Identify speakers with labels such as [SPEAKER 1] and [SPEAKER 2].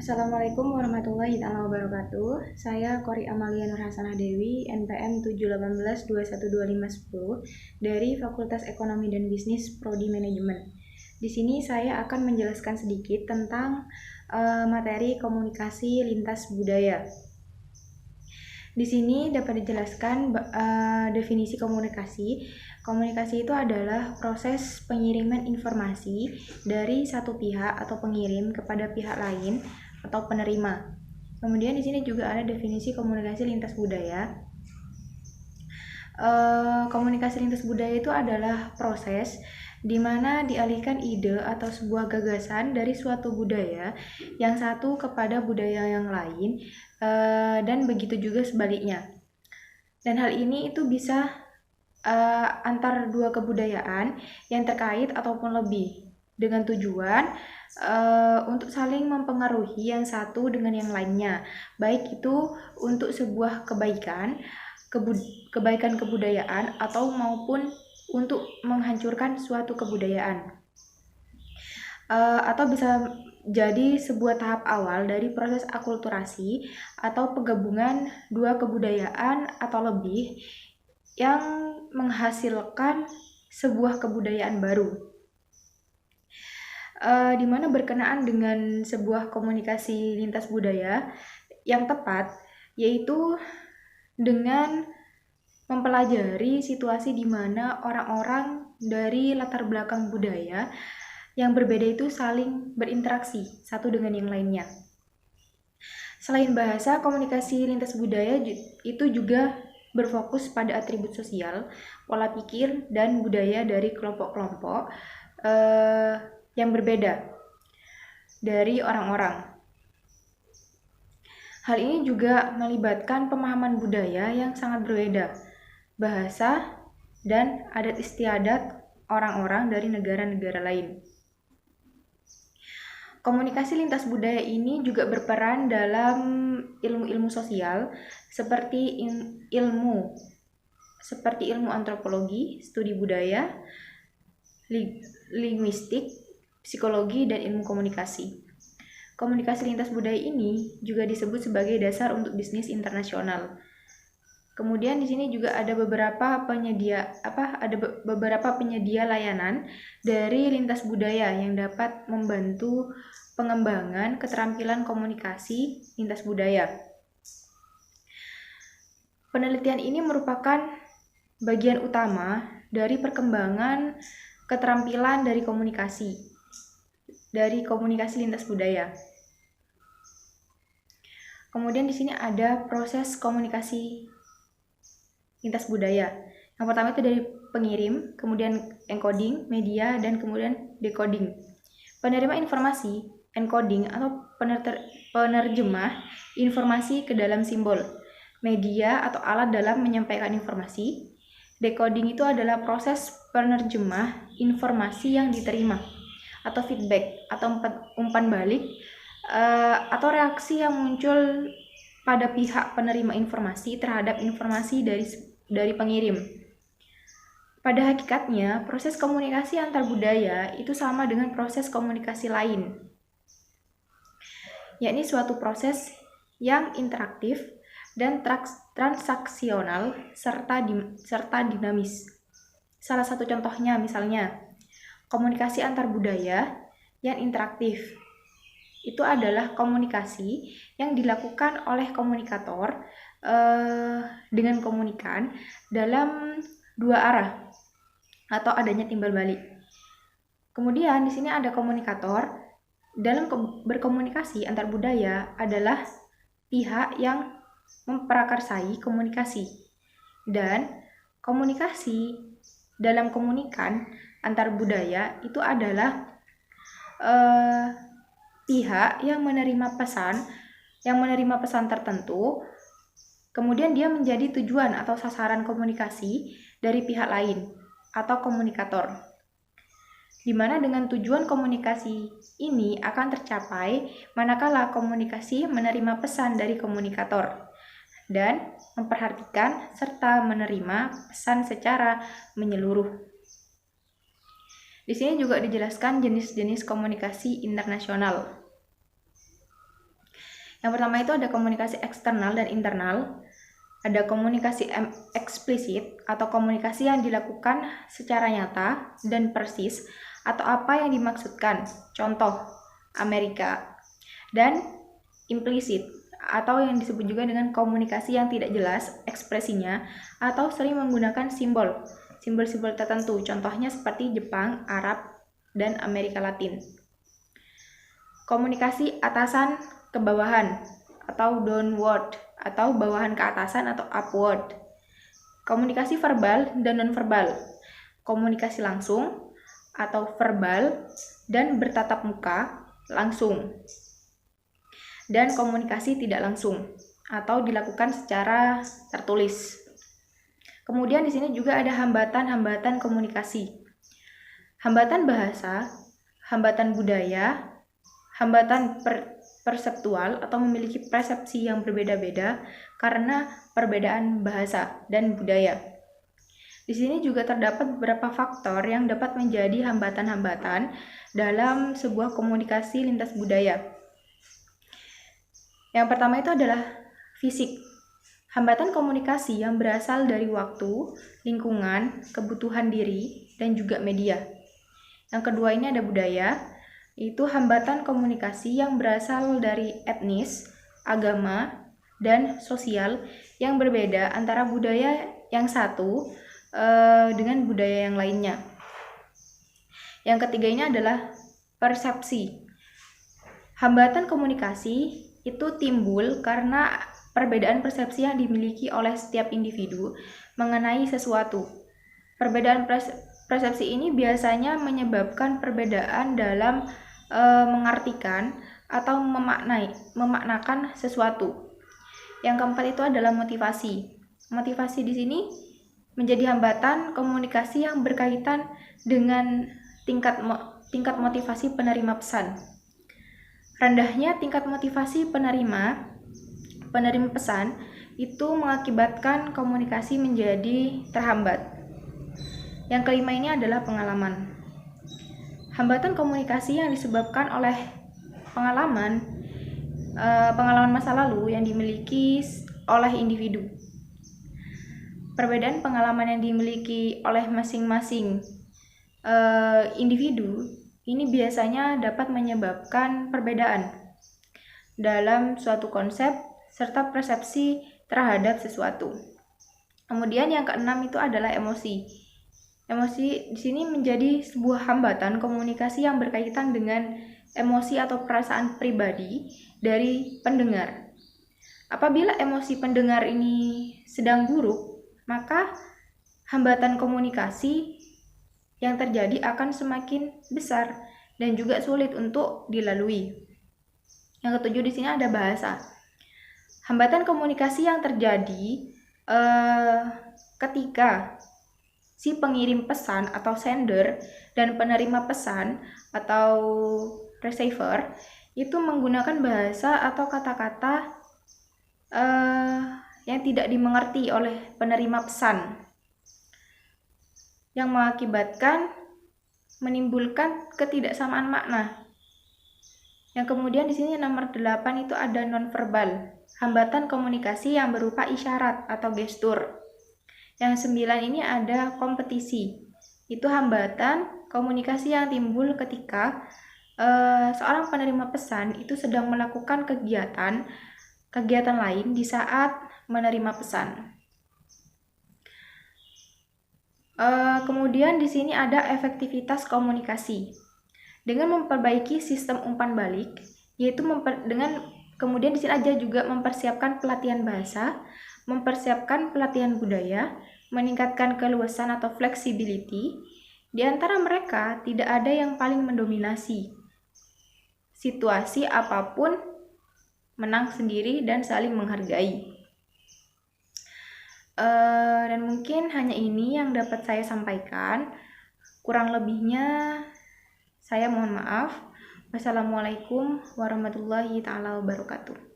[SPEAKER 1] Assalamualaikum warahmatullahi wabarakatuh. Saya Kori Amalia Nur Hasanah Dewi, NPM 718212510 dari Fakultas Ekonomi dan Bisnis Prodi Manajemen. Di sini saya akan menjelaskan sedikit tentang materi komunikasi lintas budaya. Di sini dapat dijelaskan definisi komunikasi. Komunikasi itu adalah proses pengiriman informasi dari satu pihak atau pengirim kepada pihak lain atau penerima. Kemudian di sini juga ada definisi komunikasi lintas budaya. Komunikasi lintas budaya itu adalah proses di mana dialihkan ide atau sebuah gagasan dari suatu budaya yang satu kepada budaya yang lain, dan begitu juga sebaliknya. Dan hal ini itu bisa antar dua kebudayaan yang terkait ataupun lebih, dengan tujuan untuk saling mempengaruhi yang satu dengan yang lainnya, baik itu untuk sebuah kebaikan kebudayaan atau maupun untuk menghancurkan suatu kebudayaan, atau bisa jadi sebuah tahap awal dari proses akulturasi atau penggabungan dua kebudayaan atau lebih yang menghasilkan sebuah kebudayaan baru, di mana berkenaan dengan sebuah komunikasi lintas budaya yang tepat, yaitu dengan mempelajari situasi di mana orang-orang dari latar belakang budaya yang berbeda itu saling berinteraksi satu dengan yang lainnya. Selain bahasa, komunikasi lintas budaya itu juga berfokus pada atribut sosial, pola pikir, dan budaya dari kelompok-kelompok yang berbeda dari orang-orang. Hal ini juga melibatkan pemahaman budaya yang sangat berbeda, bahasa, dan adat istiadat orang-orang dari negara-negara lain. Komunikasi lintas budaya ini juga berperan dalam ilmu-ilmu sosial seperti ilmu antropologi, studi budaya, linguistik, psikologi, dan ilmu komunikasi. Komunikasi lintas budaya ini juga disebut sebagai dasar untuk bisnis internasional. Kemudian di sini juga ada beberapa penyedia layanan dari lintas budaya yang dapat membantu pengembangan keterampilan komunikasi lintas budaya. Penelitian ini merupakan bagian utama dari perkembangan keterampilan dari komunikasi lintas budaya. Kemudian di sini ada proses komunikasi lintas budaya. Yang pertama itu dari pengirim, kemudian encoding, media, dan kemudian decoding. Penerima informasi, encoding atau penerjemah informasi ke dalam simbol. Media atau alat dalam menyampaikan informasi. Decoding itu adalah proses penerjemah informasi yang diterima, atau feedback, atau umpan balik, atau reaksi yang muncul pada pihak penerima informasi terhadap informasi dari pengirim. Pada hakikatnya, proses komunikasi antar budaya itu sama dengan proses komunikasi lain, yakni suatu proses yang interaktif dan transaksional serta dinamis. Salah satu contohnya misalnya komunikasi antar budaya yang interaktif itu adalah komunikasi yang dilakukan oleh komunikator dengan komunikan dalam dua arah atau adanya timbal balik. Kemudian di sini ada komunikator dalam berkomunikasi antar budaya adalah pihak yang memprakarsai komunikasi, dan komunikasi dalam komunikan antar budaya itu adalah pihak yang menerima pesan tertentu, kemudian dia menjadi tujuan atau sasaran komunikasi dari pihak lain atau komunikator, di mana dengan tujuan komunikasi ini akan tercapai manakala komunikasi menerima pesan dari komunikator dan memperhatikan serta menerima pesan secara menyeluruh. Di sini juga dijelaskan jenis-jenis komunikasi internasional. Yang pertama itu ada komunikasi eksternal dan internal. Ada komunikasi eksplisit atau komunikasi yang dilakukan secara nyata dan persis atau apa yang dimaksudkan. Contoh, Amerika. Dan implisit atau yang disebut juga dengan komunikasi yang tidak jelas ekspresinya atau sering menggunakan simbol-simbol tertentu. Contohnya seperti Jepang, Arab, dan Amerika Latin. Komunikasi atasan ke bawahan atau downward atau bawahan ke atasan atau upward. Komunikasi verbal dan nonverbal. Komunikasi langsung atau verbal dan bertatap muka langsung. Dan komunikasi tidak langsung atau dilakukan secara tertulis. Kemudian di sini juga ada hambatan-hambatan komunikasi. Hambatan bahasa, hambatan budaya, hambatan perseptual atau memiliki persepsi yang berbeda-beda karena perbedaan bahasa dan budaya. Di sini juga terdapat beberapa faktor yang dapat menjadi hambatan-hambatan dalam sebuah komunikasi lintas budaya. Yang pertama itu adalah fisik. Hambatan komunikasi yang berasal dari waktu, lingkungan, kebutuhan diri, dan juga media. Yang kedua ini ada budaya. Itu hambatan komunikasi yang berasal dari etnis, agama, dan sosial yang berbeda antara budaya yang satu dengan budaya yang lainnya. Yang ketiga ini adalah persepsi. Hambatan komunikasi itu timbul karena perbedaan persepsi yang dimiliki oleh setiap individu mengenai sesuatu. Perbedaan persepsi ini biasanya menyebabkan perbedaan dalam mengartikan atau memaknakan sesuatu. Yang keempat itu adalah motivasi. Motivasi di sini menjadi hambatan komunikasi yang berkaitan dengan tingkat motivasi penerima pesan. Rendahnya tingkat motivasi penerima pesan itu mengakibatkan komunikasi menjadi terhambat. Yang kelima ini adalah pengalaman. Hambatan komunikasi yang disebabkan oleh pengalaman masa lalu yang dimiliki oleh individu. Perbedaan pengalaman yang dimiliki oleh masing-masing individu ini biasanya dapat menyebabkan perbedaan dalam suatu konsep serta persepsi terhadap sesuatu. Kemudian yang keenam itu adalah emosi. Emosi di sini menjadi sebuah hambatan komunikasi yang berkaitan dengan emosi atau perasaan pribadi dari pendengar. Apabila emosi pendengar ini sedang buruk, maka hambatan komunikasi yang terjadi akan semakin besar dan juga sulit untuk dilalui. Yang ketujuh di sini ada bahasa. Hambatan komunikasi yang terjadi ketika si pengirim pesan atau sender dan penerima pesan atau receiver itu menggunakan bahasa atau kata-kata yang tidak dimengerti oleh penerima pesan, yang mengakibatkan menimbulkan ketidaksamaan makna. Yang kemudian di sini nomor 8 itu ada nonverbal, hambatan komunikasi yang berupa isyarat atau gestur. Yang 9 ini ada kompetisi. Itu hambatan komunikasi yang timbul ketika seorang penerima pesan itu sedang melakukan kegiatan lain di saat menerima pesan. Kemudian di sini ada efektivitas komunikasi. Dengan memperbaiki sistem umpan balik, yaitu kemudian di sini ada juga mempersiapkan pelatihan bahasa, mempersiapkan pelatihan budaya, meningkatkan keluasan atau flexibility. Di antara mereka tidak ada yang paling mendominasi. Situasi apapun menang sendiri dan saling menghargai. Dan mungkin hanya ini yang dapat saya sampaikan. Kurang lebihnya saya mohon maaf. Wassalamualaikum warahmatullahi taala wabarakatuh.